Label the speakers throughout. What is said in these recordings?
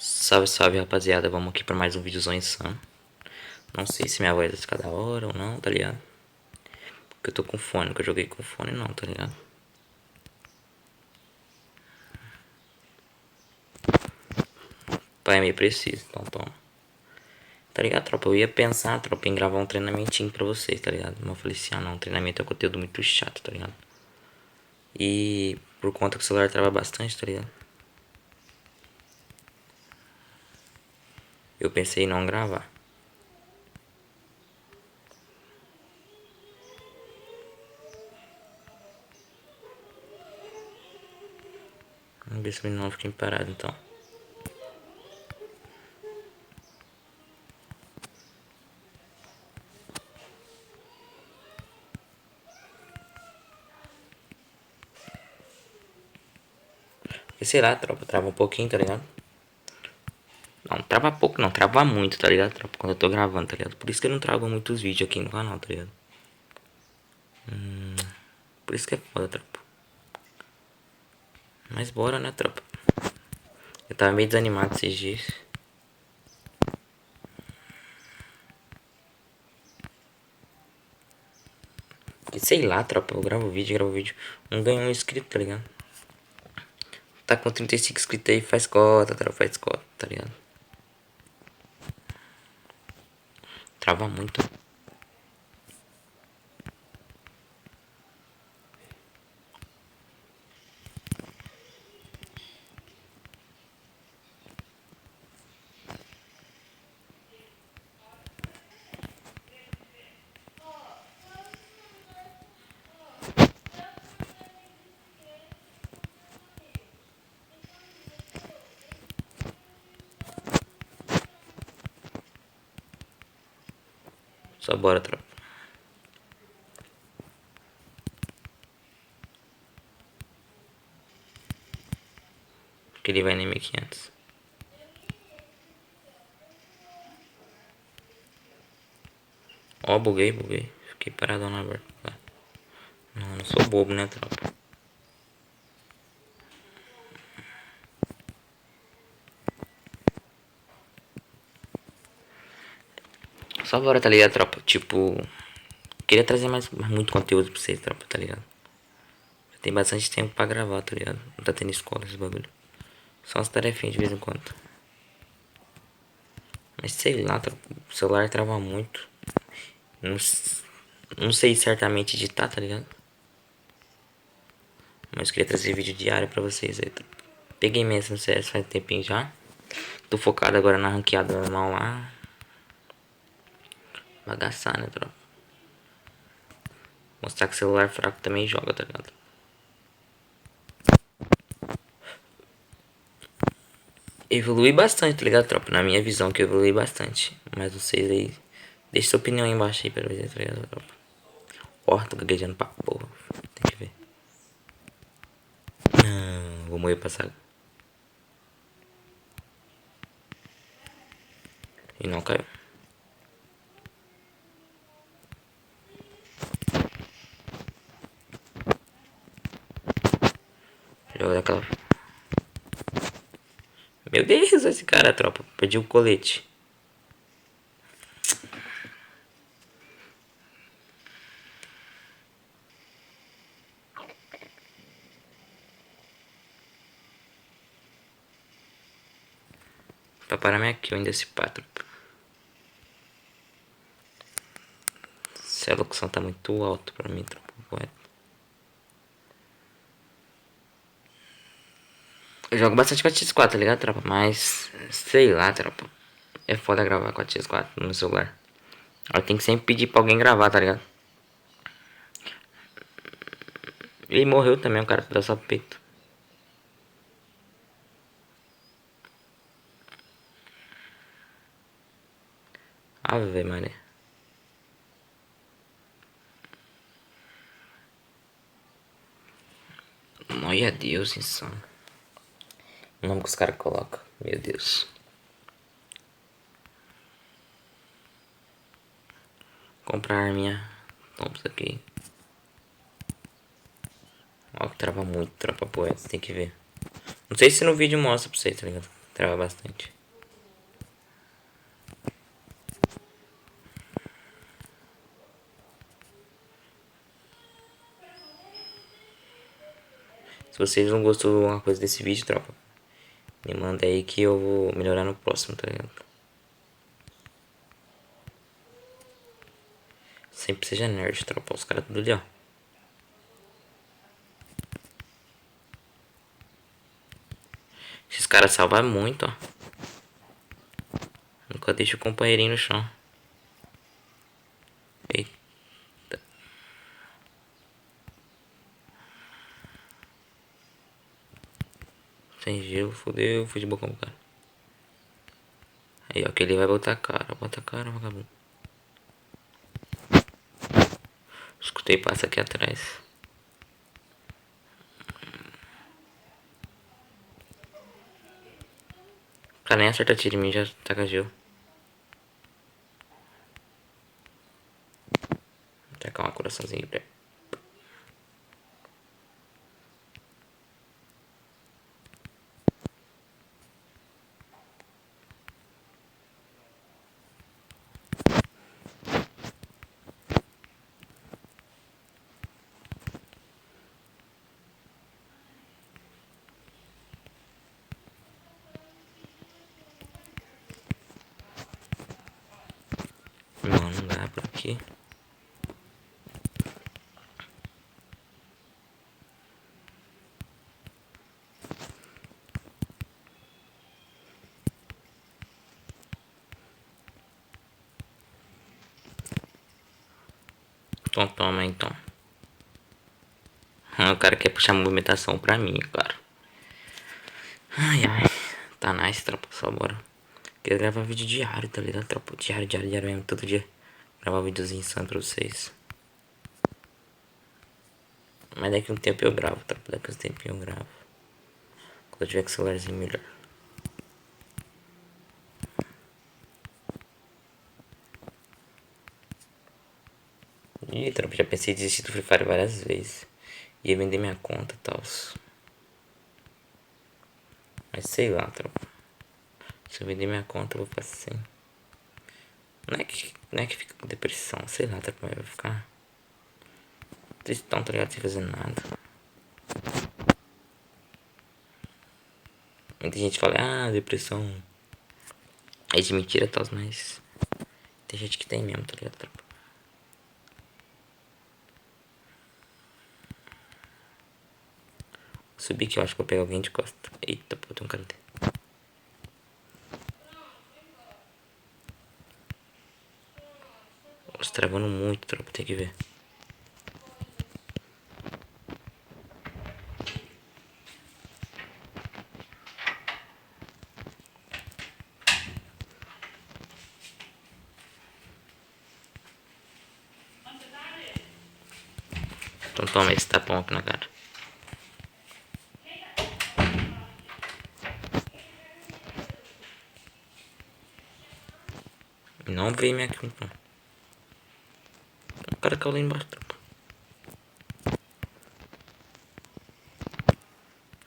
Speaker 1: Salve, salve, rapaziada. Vamos aqui pra mais um videozão insano. Não sei se minha voz vai ficar da hora ou não, tá ligado? Porque eu tô com fone, que eu joguei com fone não, tá ligado? Pai, é meio preciso, então toma. Tá ligado, tropa? Eu ia pensar, tropa, em gravar um treinamentinho pra vocês, tá ligado? Mas eu falei assim, não, treinamento é conteúdo muito chato, tá ligado? E por conta que o celular trava bastante, tá ligado? Eu pensei em não gravar. Vamos ver se o menino não fica parado então. E sei lá, tropa, trava um pouquinho, tá ligado? Não, trava pouco não, trava muito, tá ligado, tropa? Quando eu tô gravando, tá ligado? Por isso que eu não trago muitos vídeos aqui no canal, tá ligado? Por isso que é foda, tropa. Mas bora, né, tropa? Eu tava meio desanimado esses dias. E sei lá, tropa, eu gravo vídeo. Não ganho um inscrito, tá ligado? Tá com 35 inscritos aí, faz cota, tropa, faz cota, tá ligado? Trava muito. Só bora, tropa. Porque ele vai nem 1500. Ó, buguei. Fiquei paradão na borda. Não sou bobo, né, tropa? Só bora, tá ligado, tropa? Tipo, queria trazer mais muito conteúdo pra vocês, tropa, tá ligado? Tem bastante tempo pra gravar, tá ligado? Não tá tendo escola, esse bagulho. Só umas tarefinhas de vez em quando. Mas sei lá, o celular trava muito. Não, não sei certamente editar, tá ligado? Mas queria trazer vídeo diário pra vocês aí. Peguei mesmo no CS faz um tempinho já. Tô focado agora na ranqueada normal lá. Bagaçar, né, tropa? Mostrar que celular fraco também joga, tá ligado? Evolui bastante, tá ligado, tropa? Na minha visão que evolui bastante. Mas vocês aí. Deixa sua opinião aí embaixo aí pra ver, tá ligado, tropa? Ó, tô gaguejando pra porra. Tem que ver. Não, vou morrer pra saga. E não caiu. Joga daquela. Meu Deus, esse cara, tropa. Perdi o colete. Pra parar minha kill ainda esse pá, tropa. Essa locução tá muito alto pra mim, tropa. Eu jogo bastante com a X4, tá ligado, tropa? Mas, sei lá, tropa. É foda gravar com a X4 no celular. Eu tenho que sempre pedir pra alguém gravar, tá ligado? Ele morreu também, o cara dá só peito. Ave Maria. Olha Deus, insano. O nome que os caras colocam. Meu Deus. Comprar a arminha. Vamos aqui. Ó, que trava muito, tropa poeta. Tem que ver. Não sei se no vídeo mostra pra vocês, tá ligado? trava bastante. Se vocês não gostou de alguma coisa desse vídeo, tropa, me manda aí que eu vou melhorar no próximo, tá ligado? Sempre seja nerd, tropa. Os caras tudo ali, ó. Esses caras salvam muito, ó. Nunca deixa o companheirinho no chão. Eita. Sem gelo, fodeu. Fui de boca com o cara. Aí, ó, que ele vai botar a cara. Bota a cara, vagabundo. Escutei passa aqui atrás. O cara nem acerta tiro em mim, já taca gelo. Vou tacar uma coraçãozinho pra... Não dá por aqui. Então toma então. O cara quer puxar a movimentação pra mim, cara. Ai, ai. Tá nice, tropa. Só bora. Quero gravar vídeo diário, tá ligado, tropa? Diário, diário, diário mesmo. Todo dia. Gravar um videozinho insano pra vocês. Mas daqui a um tempo eu gravo, tropa. Daqui a um tempo eu gravo. Quando eu tiver com o celularzinho melhor. Ih, tropa, já pensei em desistir do Free Fire várias vezes. Ia vender minha conta e tal. Mas sei lá, tropa. Se eu vender minha conta, eu vou ficar assim. Não é que fica com depressão, sei lá, tropa. Mas eu vou ficar tristão, tá ligado? Sem fazer nada. Muita gente fala, ah, depressão é de mentira e tal, mas tem gente que tem mesmo, tá ligado, tropa? Subir que eu acho que vou pegar alguém de costa. Eita, pô, tem um cara ali. Nossa, travando muito, tropa, tem que ver. Então toma esse tapão aqui na cara. Não veio minha conta. O cara caiu lá embaixo, tropa.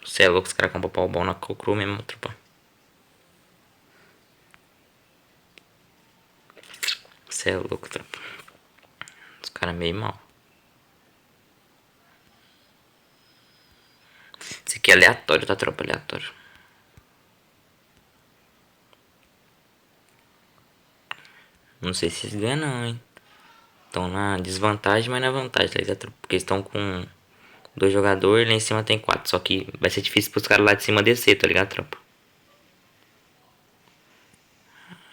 Speaker 1: Você é louco, os caras compram pau bom na cocru mesmo, tropa. Você é louco, tropa. Os caras meio mal. Esse aqui é aleatório, tá, tropa? Aleatório. Não sei se eles ganham não, hein. Estão na desvantagem, mas na vantagem, tá ligado, tropa? Porque eles estão com 2 jogadores, lá em cima tem 4. Só que vai ser difícil pros caras lá de cima descer, tá ligado, tropa?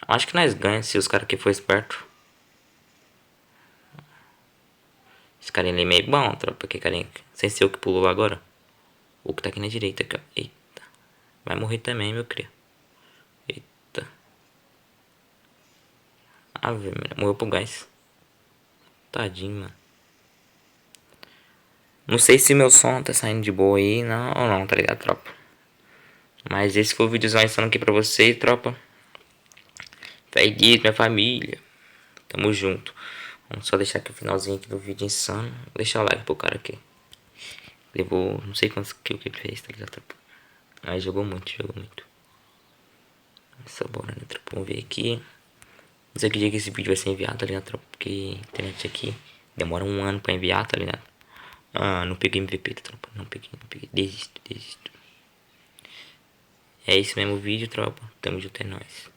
Speaker 1: Acho que nós ganhamos se os caras aqui for esperto. Esse carinha ali é meio bom, tropa. Que carinha. Sem ser o que pulou agora. O que tá aqui na direita, aqui, ó. Eita. Vai morrer também, meu cria. Eita. Ave, morreu pro gás. Tadinho, mano. Não sei se meu som tá saindo de boa aí, não ou não, tá ligado, tropa? Mas esse foi o vídeozão insano aqui pra vocês, tropa. Fé minha família. Tamo junto. Vamos só deixar aqui o finalzinho aqui do vídeo insano. Deixa o like pro cara aqui. Levou não sei quantos kills que ele fez, tá ligado, tropa? Mas jogou muito, jogou muito. Essa bora, né, tropa? Vamos ver aqui. Não sei que dia que esse vídeo vai ser enviado, tá ligado, tropa? Porque a internet aqui demora um ano pra enviar, tá ligado? Ah, não peguei MVP, tá, tropa? Não peguei, não peguei. Desisto, desisto. É esse mesmo vídeo, tropa. Tamo junto, é nóis.